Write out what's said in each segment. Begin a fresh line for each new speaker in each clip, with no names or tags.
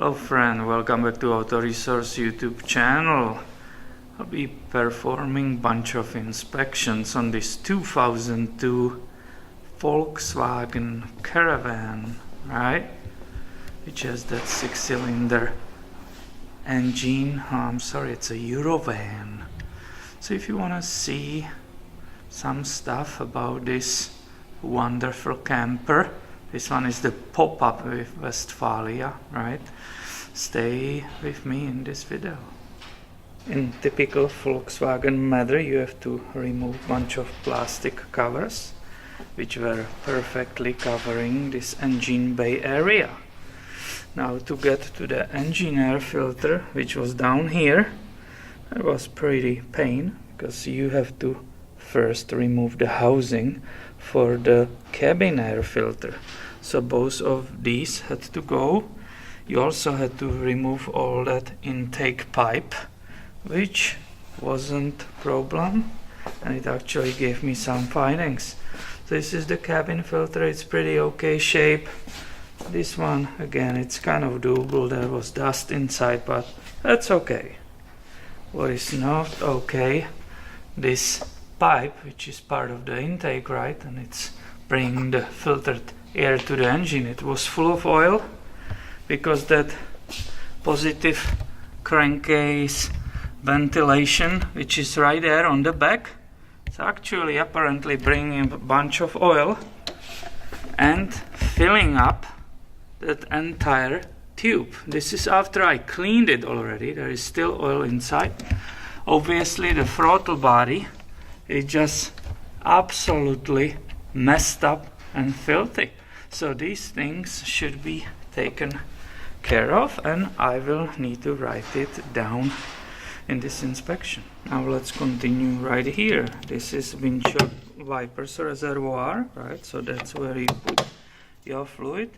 Hello friend, welcome back to Auto Resource YouTube channel. I'll be performing bunch of inspections on this 2002 Volkswagen Caravan, right? Which has that 6-cylinder engine. Oh, I'm sorry, it's a Eurovan. So if you want to see some stuff about this wonderful camper, this one is the pop-up with Westphalia, right? Stay with me in this video. In typical Volkswagen manner, you have to remove a bunch of plastic covers which were perfectly covering this engine bay area. Now to get to the engine air filter, which was down here, it was pretty pain because you have to first remove the housing for the cabin air filter. So both of these had to go. You also had to remove all that intake pipe, which wasn't a problem, and it actually gave me some findings. This is the cabin filter, it's pretty okay shape. This one, again, it's kind of doable. There was dust inside, but that's okay. What is not okay, this pipe, which is part of the intake, right, and it's bringing the filtered air to the engine. It was full of oil because that positive crankcase ventilation, which is right there on the back, it's actually apparently bringing a bunch of oil and filling up that entire tube. This is after I cleaned it already. There is still oil inside. Obviously the throttle body is just absolutely messed up and filthy. So these things should be taken care of, and I will need to write it down in this inspection. Now let's continue right here. This is windshield wipers reservoir, right? So that's where you put your fluid,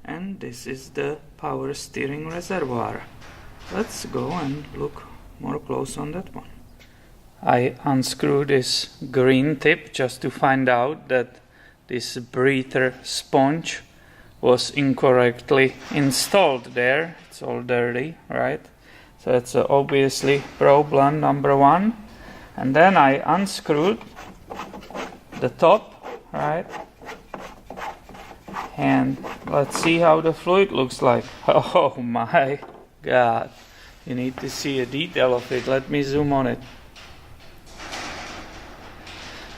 and this is the power steering reservoir. Let's go and look more close on that one. I unscrew this green tip just to find out that this breather sponge was incorrectly installed there. It's all dirty, right? So that's obviously problem number one. And then I unscrewed the top, right? And let's see how the fluid looks like. Oh my God. You need to see a detail of it. Let me zoom on it.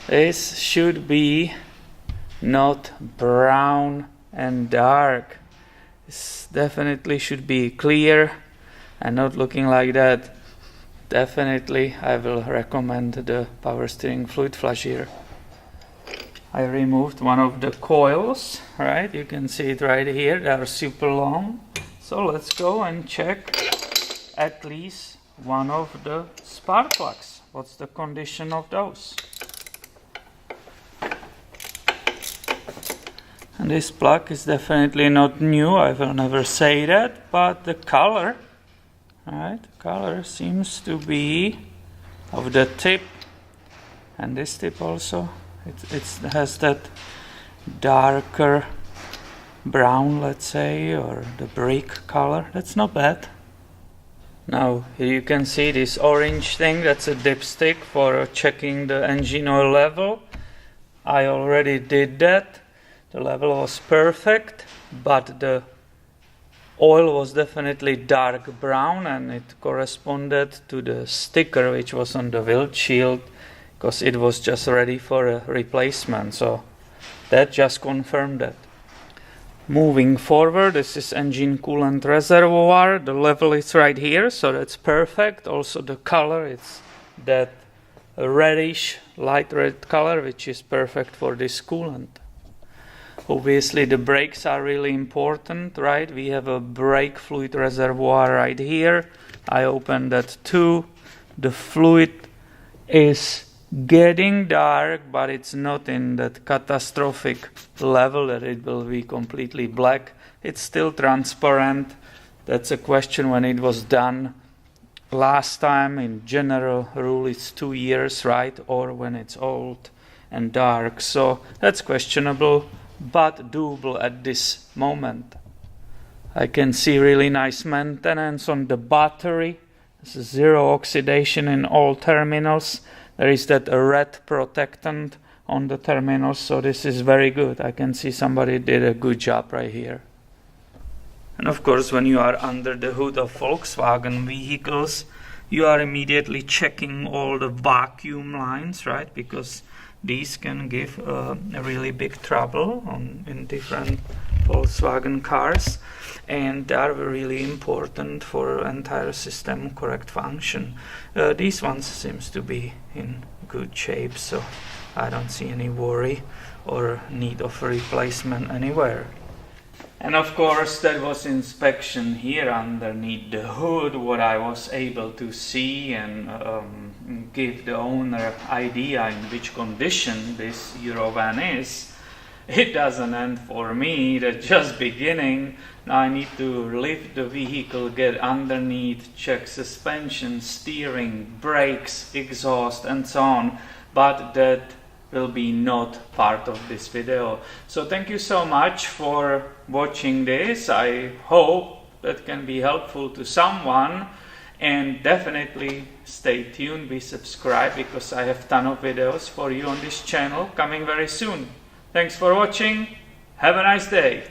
This should be not brown and dark. This definitely should be clear and not looking like that. Definitely I will recommend the power steering fluid flush here. I removed one of the coils, right? You can see it right here. They are super long. So let's go and check at least one of the spark plugs. What's the condition of those? And this plug is definitely not new, I will never say that, but the color, right, the color seems to be of the tip, and this tip also, it has that darker brown, let's say, or the brick color. That's not bad. Now here you can see this orange thing, that's a dipstick for checking the engine oil level. I already did that. The level was perfect, but the oil was definitely dark brown, and it corresponded to the sticker which was on the windshield, because it was just ready for a replacement. So that just confirmed that. Moving forward, this is engine coolant reservoir. The level is right here, so that's perfect. Also the color, it's that reddish, light red color, which is perfect for this coolant. Obviously the brakes are really important, right? We have a brake fluid reservoir right here. I opened that too. The fluid is getting dark, but it's not in that catastrophic level that it will be completely black. It's still transparent. That's a question when it was done last time. In general rule it's 2 years, right? Or when it's old and dark. So that's questionable, but doable at this moment. I can see really nice maintenance on the battery. This is zero oxidation in all terminals. There is that red protectant on the terminals, so this is very good. I can see somebody did a good job right here. And of course, when you are under the hood of Volkswagen vehicles, you are immediately checking all the vacuum lines, right? Because these can give a really big trouble in different Volkswagen cars, and they are really important for entire system correct function. These ones seems to be in good shape, so I don't see any worry or need of replacement anywhere. And of course, that was inspection here underneath the hood, what I was able to see and give the owner idea in which condition this Eurovan is. It doesn't end for me, that's just beginning. Now I need to lift the vehicle, get underneath, check suspension, steering, brakes, exhaust and so on, but that will be not part of this video. So thank you so much for watching this. I hope that can be helpful to someone, and definitely stay tuned, be subscribed, because I have ton of videos for you on this channel coming very soon. Thanks for watching, have a nice day.